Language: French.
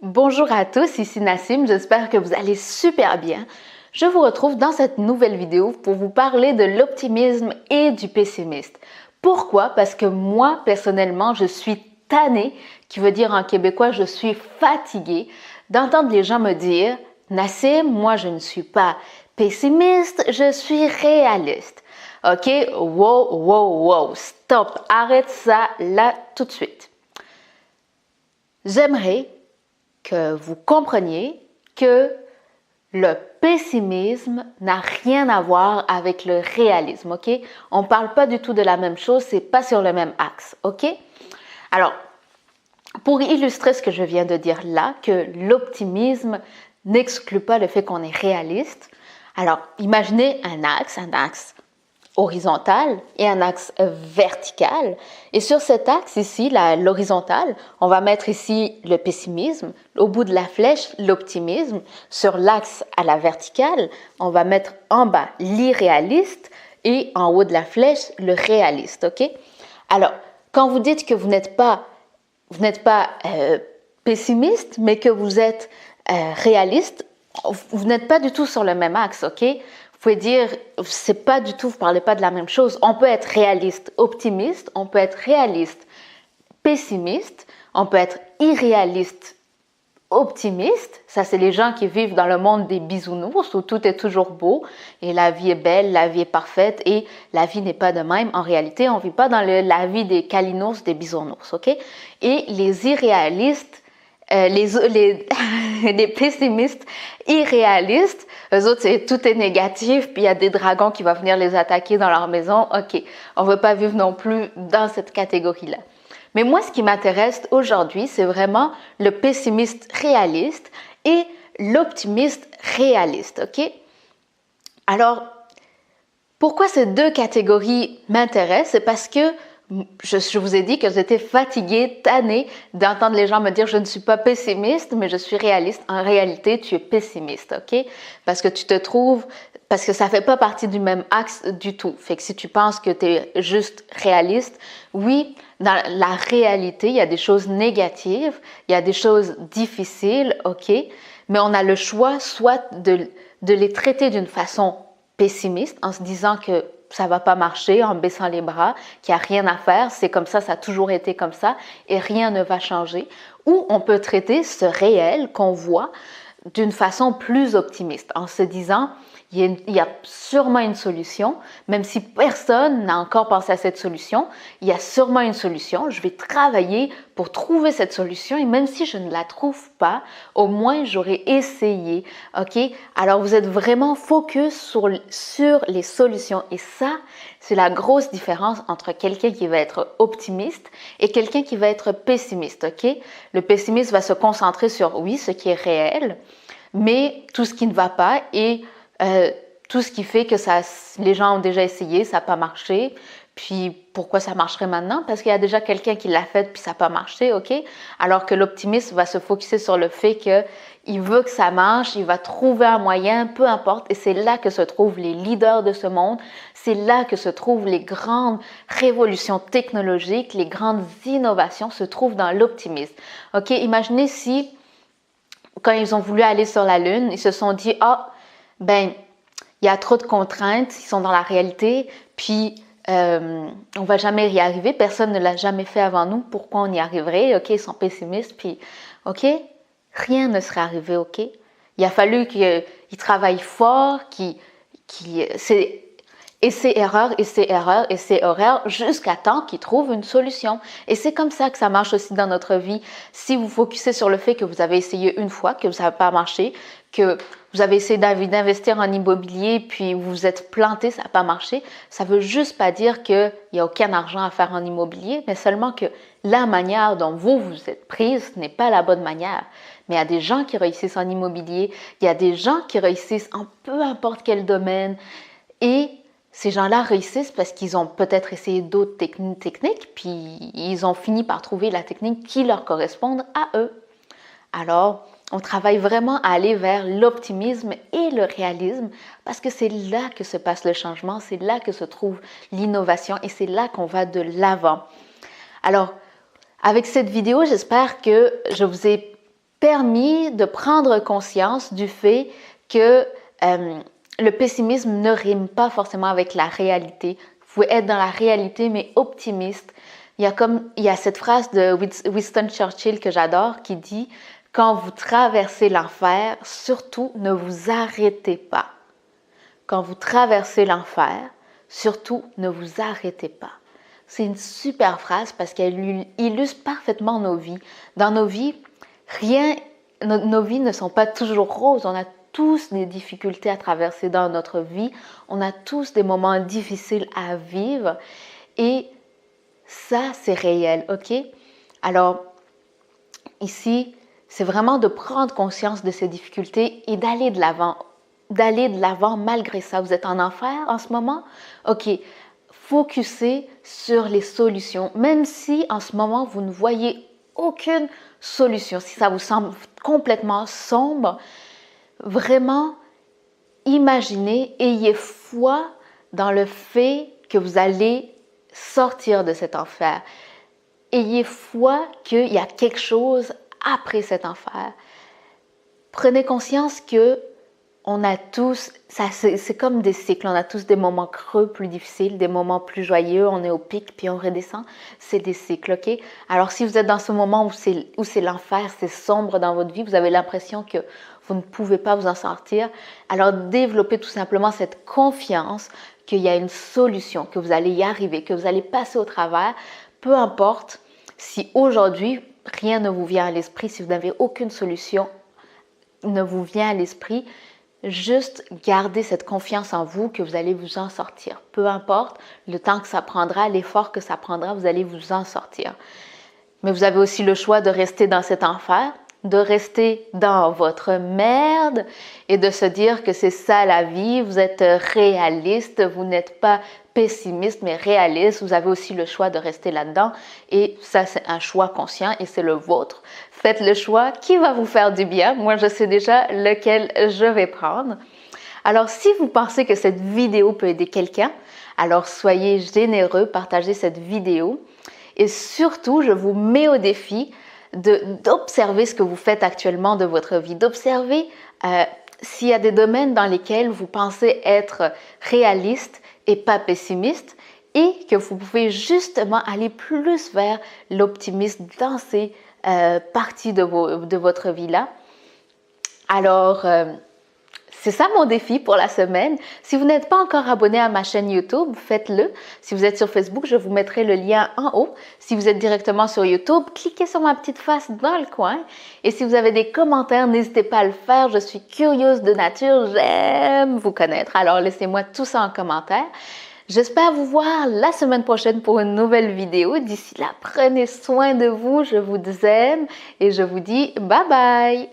Bonjour à tous, ici Nassim, j'espère que vous allez super bien. Je vous retrouve dans cette nouvelle vidéo pour vous parler de l'optimisme et du pessimisme. Pourquoi? Parce que moi, personnellement, je suis tannée, qui veut dire en québécois, je suis fatiguée d'entendre les gens me dire « Nassim, moi je ne suis pas pessimiste, je suis réaliste. » Ok? Wow, stop, arrête ça là tout de suite. J'aimerais que vous compreniez que le pessimisme n'a rien à voir avec le réalisme, ok? On ne parle pas du tout de la même chose, c'est pas sur le même axe, ok? Alors, pour illustrer ce que je viens de dire là, que l'optimisme n'exclut pas le fait qu'on est réaliste, alors imaginez un axe horizontal et un axe vertical. Et sur cet axe ici, l'horizontale, on va mettre ici le pessimisme, au bout de la flèche, l'optimisme. Sur l'axe à la verticale, on va mettre en bas l'irréaliste et en haut de la flèche, le réaliste. Ok? Alors, quand vous dites que vous n'êtes pas pessimiste, mais que vous êtes réaliste, vous n'êtes pas du tout sur le même axe, ok? Vous pouvez dire, c'est pas du tout, vous parlez pas de la même chose. On peut être réaliste, optimiste, on peut être réaliste, pessimiste, on peut être irréaliste, optimiste. Ça, c'est les gens qui vivent dans le monde des bisounours où tout est toujours beau et la vie est belle, la vie est parfaite et la vie n'est pas de même. En réalité, on vit pas dans la vie des calinours, des bisounours, ok? Et les irréalistes, les pessimistes irréalistes, eux autres, tout est négatif, puis il y a des dragons qui vont venir les attaquer dans leur maison. OK, on ne veut pas vivre non plus dans cette catégorie-là. Mais moi, ce qui m'intéresse aujourd'hui, c'est vraiment le pessimiste réaliste et l'optimiste réaliste, OK? Alors, pourquoi ces deux catégories m'intéressent? C'est parce que je vous ai dit que j'étais fatiguée, tannée d'entendre les gens me dire « je ne suis pas pessimiste, mais je suis réaliste ». En réalité, tu es pessimiste, ok? Parce que ça ne fait pas partie du même axe du tout. Fait que si tu penses que tu es juste réaliste, oui, dans la réalité, il y a des choses négatives, il y a des choses difficiles, ok? Mais on a le choix soit de les traiter d'une façon pessimiste en se disant que ça va pas marcher, en baissant les bras, qu'il n'y a rien à faire, c'est comme ça a toujours été comme ça et rien ne va changer. Ou on peut traiter ce réel qu'on voit d'une façon plus optimiste, en se disant il y a sûrement une solution, même si personne n'a encore pensé à cette solution, il y a sûrement une solution, je vais travailler pour trouver cette solution et même si je ne la trouve pas, au moins j'aurai essayé, ok? Alors vous êtes vraiment focus sur les solutions et ça, c'est la grosse différence entre quelqu'un qui va être optimiste et quelqu'un qui va être pessimiste, ok? Le pessimiste va se concentrer sur, oui, ce qui est réel, mais tout ce qui ne va pas et tout ce qui fait que les gens ont déjà essayé, ça n'a pas marché. Puis pourquoi ça marcherait maintenant? Parce qu'il y a déjà quelqu'un qui l'a fait puis ça n'a pas marché, ok? Alors que l'optimiste va se focuser sur le fait qu'il veut que ça marche, il va trouver un moyen, peu importe. Et c'est là que se trouvent les leaders de ce monde. C'est là que se trouvent les grandes révolutions technologiques, les grandes innovations se trouvent dans l'optimisme. Ok? Imaginez si quand ils ont voulu aller sur la Lune, ils se sont dit « Ah, ben, il y a trop de contraintes, ils sont dans la réalité, puis on va jamais y arriver, personne ne l'a jamais fait avant nous, pourquoi on y arriverait? Ok, ils sont pessimistes, puis ok, rien ne serait arrivé, ok? Il a fallu qu'ils travaillent fort, essais-erreurs, jusqu'à temps qu'ils trouvent une solution. Et c'est comme ça que ça marche aussi dans notre vie. Si vous focussez sur le fait que vous avez essayé une fois, que ça n'a pas marché, que vous avez essayé d'investir en immobilier, puis vous vous êtes planté, ça n'a pas marché, ça ne veut juste pas dire qu'il n'y a aucun argent à faire en immobilier, mais seulement que la manière dont vous vous êtes prise n'est pas la bonne manière. Mais il y a des gens qui réussissent en immobilier, il y a des gens qui réussissent en peu importe quel domaine, et ces gens-là réussissent parce qu'ils ont peut-être essayé d'autres techniques, puis ils ont fini par trouver la technique qui leur correspond à eux. Alors, on travaille vraiment à aller vers l'optimisme et le réalisme parce que c'est là que se passe le changement, c'est là que se trouve l'innovation et c'est là qu'on va de l'avant. Alors, avec cette vidéo, j'espère que je vous ai permis de prendre conscience du fait que le pessimisme ne rime pas forcément avec la réalité. Vous pouvez être dans la réalité, mais optimiste. Il y a cette phrase de Winston Churchill que j'adore qui dit « Quand vous traversez l'enfer, surtout ne vous arrêtez pas. Quand vous traversez l'enfer, surtout ne vous arrêtez pas. » C'est une super phrase parce qu'elle illustre parfaitement nos vies. Dans nos vies, nos vies ne sont pas toujours roses. On a tous des difficultés à traverser dans notre vie. On a tous des moments difficiles à vivre. Et ça, c'est réel, ok? Alors, ici, c'est vraiment de prendre conscience de ces difficultés et d'aller de l'avant. D'aller de l'avant malgré ça. Vous êtes en enfer en ce moment? Ok, focussez sur les solutions. Même si en ce moment, vous ne voyez aucune solution, si ça vous semble complètement sombre, vraiment, imaginez, ayez foi dans le fait que vous allez sortir de cet enfer. Ayez foi qu'il y a quelque chose après cet enfer. Prenez conscience que on a tous, c'est comme des cycles, on a tous des moments creux plus difficiles, des moments plus joyeux, on est au pic puis on redescend, c'est des cycles, ok? Alors si vous êtes dans ce moment où c'est l'enfer, c'est sombre dans votre vie, vous avez l'impression que vous ne pouvez pas vous en sortir, alors développez tout simplement cette confiance qu'il y a une solution, que vous allez y arriver, que vous allez passer au travers, peu importe si aujourd'hui rien ne vous vient à l'esprit, si vous n'avez aucune solution ne vous vient à l'esprit, juste gardez cette confiance en vous que vous allez vous en sortir. Peu importe le temps que ça prendra, l'effort que ça prendra, vous allez vous en sortir. Mais vous avez aussi le choix de rester dans cet enfer, de rester dans votre merde et de se dire que c'est ça la vie, vous êtes réaliste, vous n'êtes pas pessimiste mais réaliste, vous avez aussi le choix de rester là-dedans et ça c'est un choix conscient et c'est le vôtre. Faites le choix qui va vous faire du bien, moi je sais déjà lequel je vais prendre. Alors si vous pensez que cette vidéo peut aider quelqu'un, alors soyez généreux, partagez cette vidéo et surtout je vous mets au défi d'observer ce que vous faites actuellement de votre vie, d'observer s'il y a des domaines dans lesquels vous pensez être réaliste et pas pessimiste et que vous pouvez justement aller plus vers l'optimisme dans ces parties de votre vie-là. Alors, c'est ça mon défi pour la semaine. Si vous n'êtes pas encore abonné à ma chaîne YouTube, faites-le. Si vous êtes sur Facebook, je vous mettrai le lien en haut. Si vous êtes directement sur YouTube, cliquez sur ma petite face dans le coin. Et si vous avez des commentaires, n'hésitez pas à le faire. Je suis curieuse de nature, j'aime vous connaître. Alors laissez-moi tout ça en commentaire. J'espère vous voir la semaine prochaine pour une nouvelle vidéo. D'ici là, prenez soin de vous, je vous aime et je vous dis bye bye!